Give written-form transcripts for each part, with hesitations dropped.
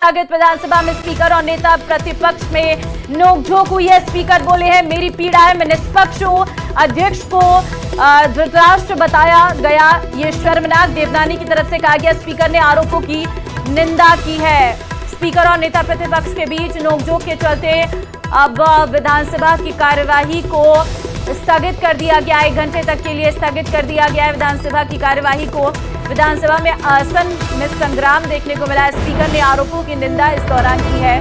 आगत विधानसभा में स्पीकर और नेता प्रतिपक्ष में नोकझोंक हुई है। स्पीकर बोले हैं, मेरी पीड़ा है, मैं निष्पक्ष हूं। अध्यक्ष को धृतराष्ट्र बताया गया, ये शर्मनाक। देवनानी की तरफ से कहा गया। स्पीकर ने आरोपों की निंदा की है। स्पीकर और नेता प्रतिपक्ष के बीच नोकझोंक के चलते अब विधानसभा की कार्यवाही को स्थगित कर दिया गया। 1 घंटे तक के लिए स्थगित कर दिया गया है विधानसभा की कार्यवाही को। विधानसभा में आसन में संग्राम देखने को मिला। स्पीकर ने आरोपों की निंदा इस दौरान की है।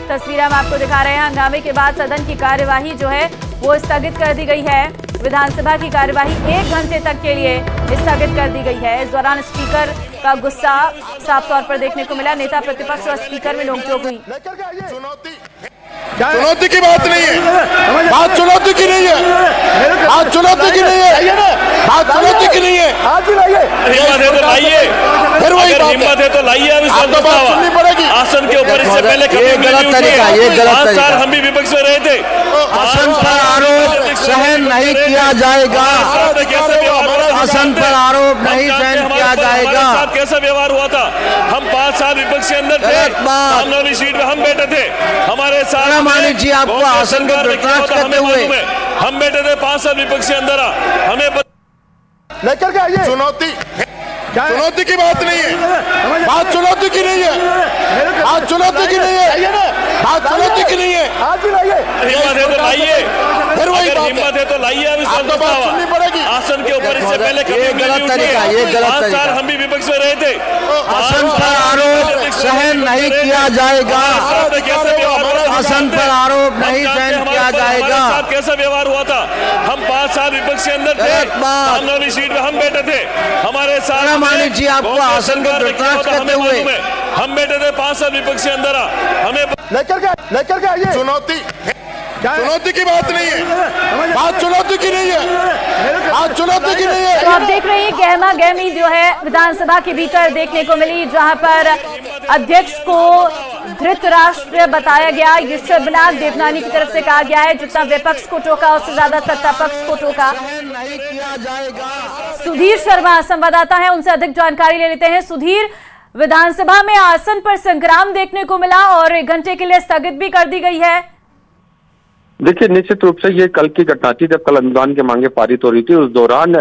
तस्वीर हम आपको दिखा रहे हैं। हंगामे के बाद सदन की कार्यवाही जो है वो स्थगित कर दी गई है। विधानसभा की कार्यवाही 1 घंटे तक के लिए स्थगित कर दी गई है। इस दौरान स्पीकर का गुस्सा साफ तौर पर देखने को मिला। नेता प्रतिपक्ष और स्पीकर में नोकझोंक हुई। चुनौती की बात नहीं है, बात चुनौती की नहीं है, बात चुनौती की नहीं है, बात चुनौती की नहीं है। हिम्मत है तो लाइए, फिर वही बात हिम्मत है तो लाइए। आपको बात सुननी पड़ेगी। आसन के ऊपर इससे पहले कभी गलत तरीका, ये गलत 5 तरीका। साल हम भी विपक्ष में रहे थे। आसन पर आरोप सहन नहीं किया जाएगा। आसन पर आरोप नहीं सहन किया जाएगा। कैसा व्यवहार हुआ था? हम 5 साल विपक्ष के अंदर थे, सामने सीट में हम बैठे थे। हमारे साथ मानिक जी आपको आसन को बर्दाश्त करते हुए हम बैठे थे 5 साल विपक्ष के अंदर। हमें लेकर के आइए। चुनौती की बात नहीं है, बात चुनौती की नहीं है, बात चुनौती की नहीं है, बात चुनौती की नहीं है। हिम्मत है तो लाइए, फिर वही बात हिम्मत है तो लाइए। आपको बात सुननी पड़ेगी। आसन के ऊपर इससे पहले कभी गलत तरीका, ये गलत 5 साल तरीका। हम भी विपक्ष में रहे थे। आसन पर आरोप सहन नहीं किया जाएगा। आसन पर आरोप नहीं सहन किया जाएगा। कैसा व्यवहार हुआ था? हम 5 साल विपक्ष के अंदर थे, सामने सीट में हम बैठे थे। हमारे साथ मानिक जी आपको आसन को बर्दाश्त करते हुए हम बैठे थे 5 साल विपक्ष के अंदर। हमें लेकर के आइए। चुनौती की बात नहीं है, बात चुनौती की नहीं है, बात चुनौती की नहीं है। तो आप देख रहे हैं गहमा गहमी जो है विधानसभा के भीतर देखने को मिली, जहां पर अध्यक्ष को धृतराष्ट्र बताया गया। ये शर्मनाक देवनानी की तरफ से कहा गया है। जितना विपक्ष को टोका उससे ज्यादा सत्ता पक्ष को टोका। नहीं किया जाएगा। सुधीर शर्मा संवाददाता है, उनसे अधिक जानकारी ले लेते हैं। सुधीर, विधानसभा में आसन पर संग्राम देखने को मिला और 1 घंटे के लिए स्थगित भी कर दी गई है। देखिए, निश्चित रूप से ये कल की घटना थी जब कल अनुदान की मांगे पारित हो रही थी। उस दौरान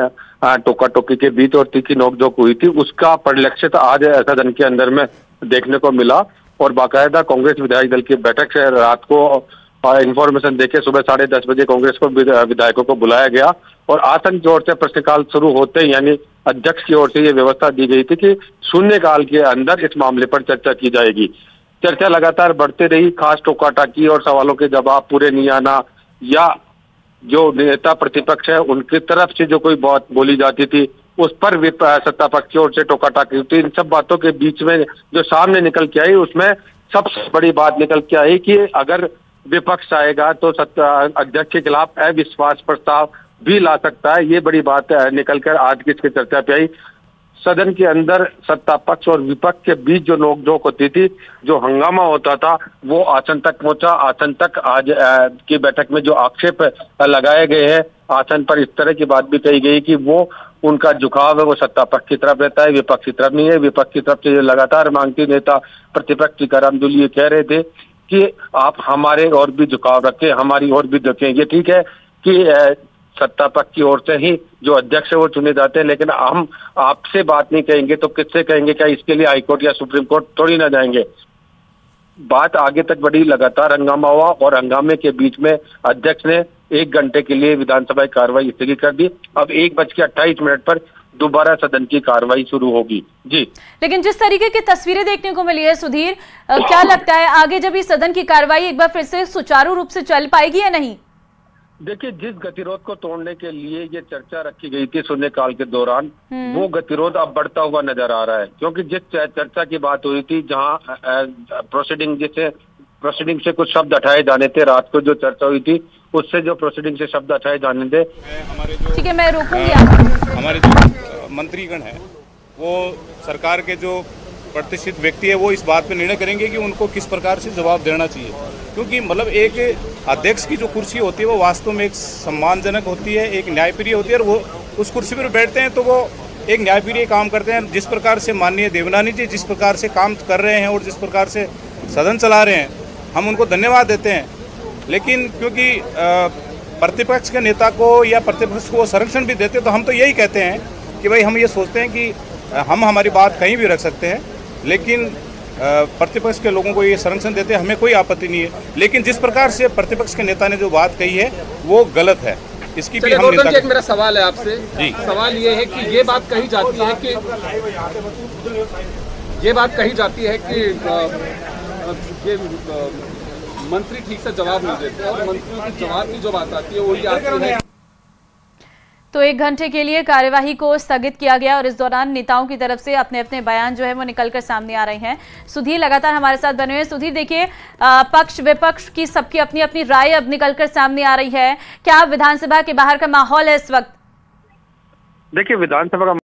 टोका टोकी के बीच और तीखी नोकझोंक हुई थी। उसका परिलक्षित आज सदन के अंदर में देखने को मिला और बाकायदा कांग्रेस विधायक दल की बैठक से रात को इंफॉर्मेशन देके सुबह 10:30 बजे कांग्रेस को विधायकों को बुलाया गया और आसन की ओर से प्रश्नकाल शुरू होते यानी अध्यक्ष की ओर से ये व्यवस्था दी गई थी कि शून्यकाल के अंदर इस मामले पर चर्चा की जाएगी। चर्चा लगातार बढ़ते रही। खास टोका टाकी और सवालों के जवाब पूरे नहीं आना या जो नेता प्रतिपक्ष है उनकी तरफ से जो कोई बात बोली जाती थी उस पर सत्ता पक्ष की ओर से टोका टाकी होती। इन सब बातों के बीच में जो सामने निकल के आई उसमें सबसे बड़ी बात निकल के आई कि अगर विपक्ष आएगा तो अध्यक्ष के खिलाफ अविश्वास प्रस्ताव भी ला सकता है। ये बड़ी बात निकल कर आज की इसकी चर्चा पे आई। सदन के अंदर सत्ता पक्ष और विपक्ष के बीच जो नोकझोंक होती थी, जो हंगामा होता था, वो आसन तक पहुंचा। आसन तक आज की बैठक में जो आक्षेप लगाए गए हैं आसन पर, इस तरह की बात भी कही गई कि वो उनका झुकाव है वो सत्ता पक्ष की तरफ रहता है, विपक्ष की तरफ नहीं है। विपक्ष की तरफ से लगातार मांगती नेता प्रतिपक्ष टीकाराम जूली ये कह रहे थे कि आप हमारे और भी झुकाव रखें, हमारी और भी देखें। ये ठीक है कि सत्ता पक्ष की ओर से ही जो अध्यक्ष है वो चुने जाते हैं, लेकिन हम आपसे बात नहीं कहेंगे तो किससे कहेंगे? क्या इसके लिए हाईकोर्ट या सुप्रीम कोर्ट थोड़ी ना जाएंगे? बात आगे तक बढ़ी, लगातार हंगामा हुआ और हंगामे के बीच में अध्यक्ष ने 1 घंटे के लिए विधानसभा की कार्रवाई स्थगित कर दी। अब 1:28 पर दोबारा सदन की कार्रवाई शुरू होगी। जी, लेकिन जिस तरीके की तस्वीरें देखने को मिली है सुधीर, क्या लगता है आगे जब इस सदन की कार्रवाई एक बार फिर से सुचारू रूप से चल पाएगी या नहीं? देखिए, जिस गतिरोध को तोड़ने के लिए ये चर्चा रखी गई थी शून्यकाल के दौरान, वो गतिरोध अब बढ़ता हुआ नजर आ रहा है। क्योंकि जिस चर्चा की बात हुई थी, जहां प्रोसीडिंग से कुछ शब्द हटाए जाने थे, रात को जो चर्चा हुई थी उससे जो प्रोसीडिंग से शब्द हटाए जाने थे। ठीक है, मैं रोकूंगी आपको। हमारे जो मंत्रीगण है वो सरकार के जो प्रतिष्ठित व्यक्ति है वो इस बात पे निर्णय करेंगे कि उनको किस प्रकार से जवाब देना चाहिए। क्योंकि मतलब एक अध्यक्ष की जो कुर्सी होती है वो वास्तव में एक सम्मानजनक होती है, एक न्यायप्रिय होती है और वो उस कुर्सी पर बैठते हैं तो वो एक न्यायप्रिय काम करते हैं। जिस प्रकार से माननीय देवनानी जी जिस प्रकार से काम कर रहे हैं और जिस प्रकार से सदन चला रहे हैं, हम उनको धन्यवाद देते हैं। लेकिन क्योंकि प्रतिपक्ष के नेता को या प्रतिपक्ष को संरक्षण भी देते, तो हम तो यही कहते हैं कि भाई हम ये सोचते हैं कि हम हमारी बात कहीं भी रख सकते हैं, लेकिन प्रतिपक्ष के लोगों को ये संरक्षण देते हमें कोई आपत्ति नहीं है। लेकिन जिस प्रकार से प्रतिपक्ष के नेता ने जो बात कही है वो गलत है, इसकी भी हम निंदा। एक मेरा सवाल है आपसे जी। सवाल ये है कि ये बात कही जाती है कि ये मंत्री ठीक से जवाब नहीं देते और मंत्रियों की जवाब की जो बात आती है वही आती है। तो 1 घंटे के लिए कार्यवाही को स्थगित किया गया और इस दौरान नेताओं की तरफ से अपने अपने बयान जो है वो निकलकर सामने आ रहे हैं। सुधीर लगातार हमारे साथ बने हुए हैं। सुधीर, देखिए पक्ष विपक्ष की सबकी अपनी अपनी राय अब निकलकर सामने आ रही है। क्या विधानसभा के बाहर का माहौल है इस वक्त? देखिए, विधानसभा का